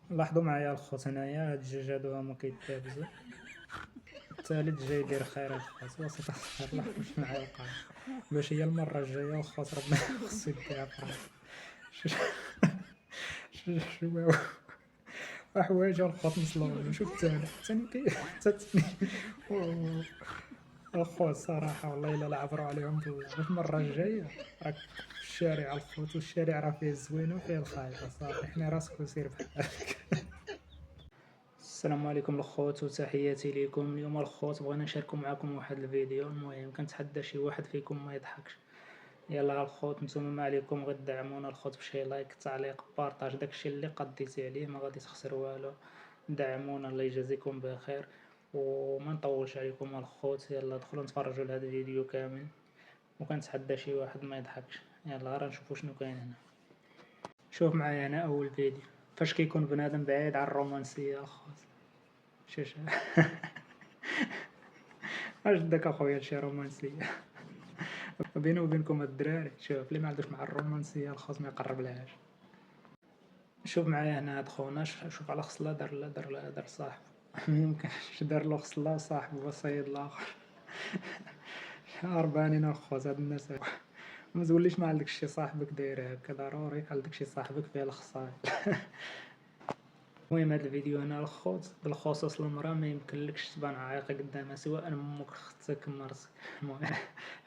لاحظوا معايا الخوت، هنايا هاد الجوج هادو هما كيتدابزو، التالت جاي يدير خير الخوت وسط الخير. لاحظوا شنو غيوقع باش هي المرة الجاية الخوت ربما خصو يديها فراسو. شو حوايج الخوت مصلوبين. شوف الثاني الثاني الخوت صراحة والله إلا لعبروا عليهم بالله. باش المرة الجاية راك في الشارع الخوت، والشارع راه فيه الزوينة وفيه الخايبة، صافي حنا راسك وسير بحالك. السلام عليكم الخوت وتحياتي ليكم. اليوم الخوت بغينا نشاركو معاكم واحد الفيديو. المهم كنتحدى شي واحد فيكم ما يضحكش. يلا الخوت، نتوما ما عليكم غير دعمونا الخوت بشي لايك، تعليق، بارطاج، داكشي اللي قديتي عليه ما غادي تخسر والو. دعمونا الله يجازيكم بخير. وما نطولش عليكم الخوت، يلا دخلوا نتفرجوا لهذا الفيديو كامل. وكنتحدى شي واحد ما يضحكش. يلا غير نشوفوا شنو كاين هنا. شوف معايا هنا اول فيديو فاش كيكون بنادم بعيد على الرومانسيه الخوت. شوف اش داك اخويا شي رومانسيه. بيني وبينكم الدراري، شوف اللي ما عندوش مع الرومانسيه الخوت ما يقرب لهاش. شوف معايا هنا هاد خونا، شوف على خصله دار صاحب. ميمكنش دار له خصله وصاحبو وصيد الاخر. هربانين الخوت هاد الناس. ما تقوليش ما عندكش شي صاحبك داير هكا، ضروري عندك شي صاحبك فيه الخصال. المهم هاد الفيديو هنا الخوت بالخصوص المرأة ما يمكنلكش تبان عايقة قدامها، سواء امك اختك مرتك. المهم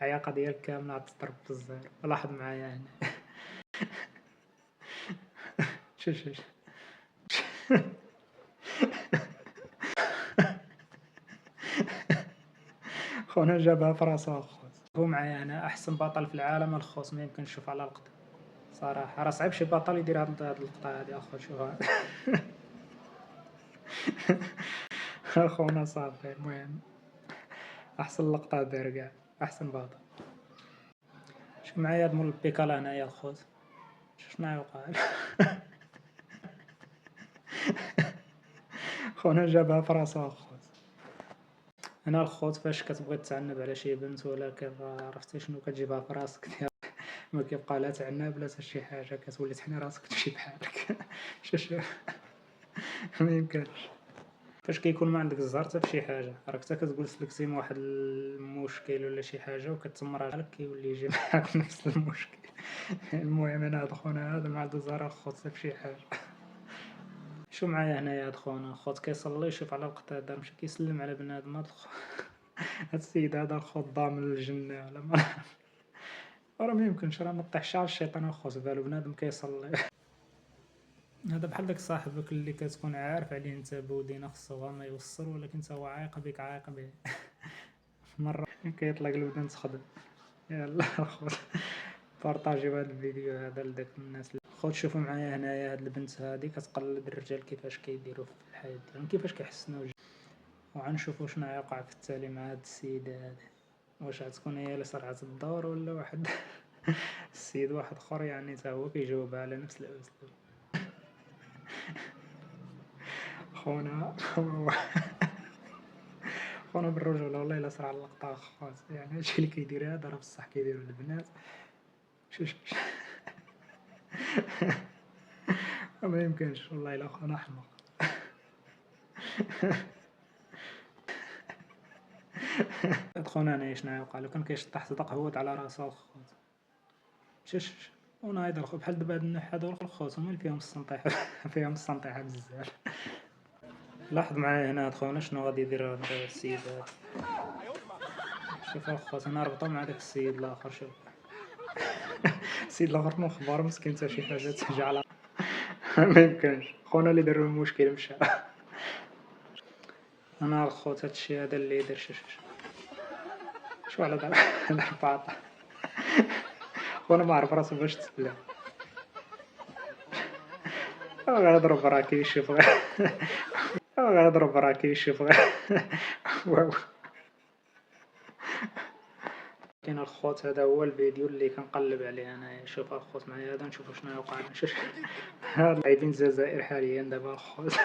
عياقة ديالك كاملة غتضرب بالزهر. لاحظ معايا هنا. شوف خونا جابها في راسو الخوت. هو معايا هنا احسن بطل في العالم الخوت، ما يمكن نشوف على لقطة صراحة. راه صعيب شي بطل يدير هاد اللقطة هادي الخوت. شوفها. خونا صافي. المهم احسن لقطة دار كاع، احسن بطل. شوف معايا هاد مول البيكالا هنايا الخوت، شوف شنو يوقع. خونا جابها في راسو الخوت. انا الخوت فاش كتبغي تعنب على شي بنت ولكن عرفتي شنو كتجيبها في راسك ما كيبقى لا تعناب لا حتى شي حاجه، كتولي تحني راسك تمشي بحالك. شوف ما يمكنش. فاش كيكون ما عندك الزهر حتى فشي حاجه، راك حتى كتقول سلكتي واحد المشكل ولا شي حاجه وكتمر عليك كيولي يجي معاك نفس المشكل. المهم انا هاد خونا هذا ما عنده الزهر الخوت حتى فشي حاجه. شو معايا هنايا هاد خونا الخوت كيصلي، شوف على لقطة هذا مشى كيسلم على بنادم. هاد السيد هذا الخوت ضامن للجنة ولا ما. راه ميمكنش، راه مطيحش على الشيطان الخوت، بالو بنادم كيصلي. هذا بحال داك صاحبك اللي كتكون عارف عليه نتا بودينا خصو ما يوصل، ولكن نتا هو عايق بك عايق به. مرة كيطلق الودن تخدم. يلا الخوت بارطاجيو هاد الفيديو هذا لداك الناس. خوت شوفوا معايا هنايا هاد البنت هادي كتقلد الرجال كيفاش كيديروا في الحياة ديالهم، كيفاش كيحسنوا. وغنشوفوا شنو غيوقع في التالي مع هاد السيدة هادي. واش غتكون هي اللي صرعت الدور ولا واحد السيد واحد اخر يعني تا هو كيجاوبها على نفس الاسلوب. خونا خونا بالرجولة والله الا صرع اللقطة خاص. يعني هادشي اللي كيدير هذا راه بصح كيديروا البنات. شوف ما يمكنش والله الا خونا حمق. هاد خونا انايا شنو غيوقع لو كان كيشطح صدق هوت على راسو الخوت. شوف ونايض الخو بحال دابا هاد النحات الخوت هما اللي فيهم السنطيحة. فيهم السنطيحة بزاف. لاحظ معايا هنا هاد خونا شنو غادي يدير هاد السيد هذا. شوف الخوت انا ربطو مع داك السيد الاخر. شوف السيد الاخر مخبار مسكين حتى شي حاجه تجي على. ما يمكنش خونا اللي دار المشكل مشى. انا الخوت هادشي هذا اللي يدير. شو على دار الباطا. خونا ما عرف راسو باش تسلم. غيضرب راه كيشوف غير. غيضرب راه كيشوف غير. واو. كاين الخوت هذا هو الفيديو اللي كنقلب عليه انايا. شوف الخوت معايا هذا نشوفوا شنو يوقع. شوف هاد لاعبين الجزائر حاليا دابا الخوت.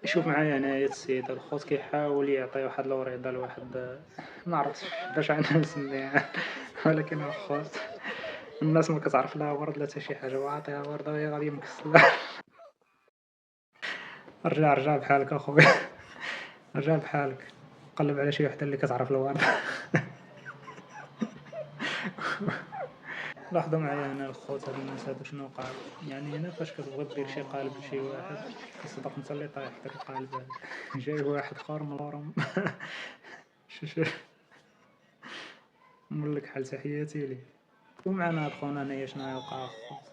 شوف معايا هنايا السيد الخوت كيحاول يعطي واحد الوريضه لواحد ما عرفتش باش عندنا نسميها. ولكن الخوت الناس ما كتعرف لها ورد لا حتى شي حاجة، وعاطيها وردة وهي غادية مكسلة. رجع بحالك أخويا. رجع بحالك، قلّب على شي وحدة اللي كتعرف الورد. لاحظوا معايا هنا الخوت هاد الناس هادو شنو وقع، يعني هنا فاش كتبغي دير شي قالب لشي واحد كتصدق انت اللي طايح في داك القالب هذا. جاي واحد خور من اللورم. نقول لك حال تحياتي ليه. ومعنا هاد خونا هنايا شنو غيوقع الخوت،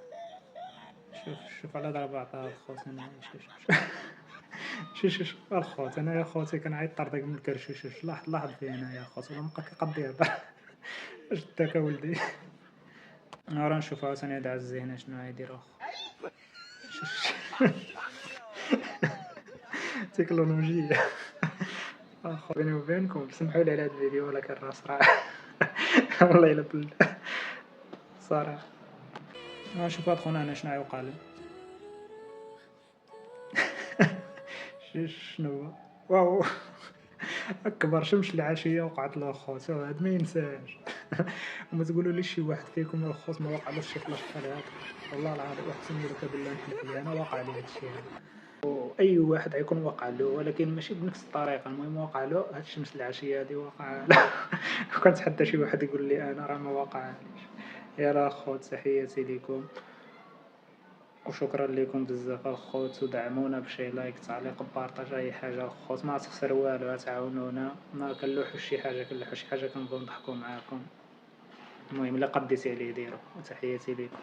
شوف على ضرب عطاه الخوت هنايا. شوف الخوت هنايا خوتي كنعيط طرديك من الكرشوش. لاحظ فيه هنايا خوت ولا مابقى كيقد يهضر. اش داك اولدي. راه نشوفو عاوتاني هاد عزي هنا شنو غيدير اخو. تكنولوجيا. اخو بيني وبينكم سمحوا لي على هاد الفيديو ولكن راه صراحة. والله الا بالله صراحة. شوف هاد خونا هنا شنو غيوقع له. شنو هو واو. اكبر شمش العشيه وقعت له خوتو هاد ما ينساش. وما تقولوا شي واحد فيكم الخوت ما وقع له شي فلاش بحال هاد. والله العظيم اقسم لك بالله نحلف ليه انا واقع لي هادشي هذا. اي واحد غيكون واقع له ولكن ماشي بنفس الطريقه. المهم واقع له هاد الشمس العشيه هادي واقع له. وكنتحدى شي واحد يقول لي انا راه ما واقعليش. يلا خوت تحياتي ليكم وشكرا لكم بزاف الخوت، ودعمونا بشي لايك تعليق بارطاج اي حاجه الخوت ما تخسر والو. تعاونونا ما كنلوحو شي حاجه كنلوحو شي حاجه كنبغيو نضحكو معاكم. المهم اللي قديتي عليه ديرو وتحياتي ليكم.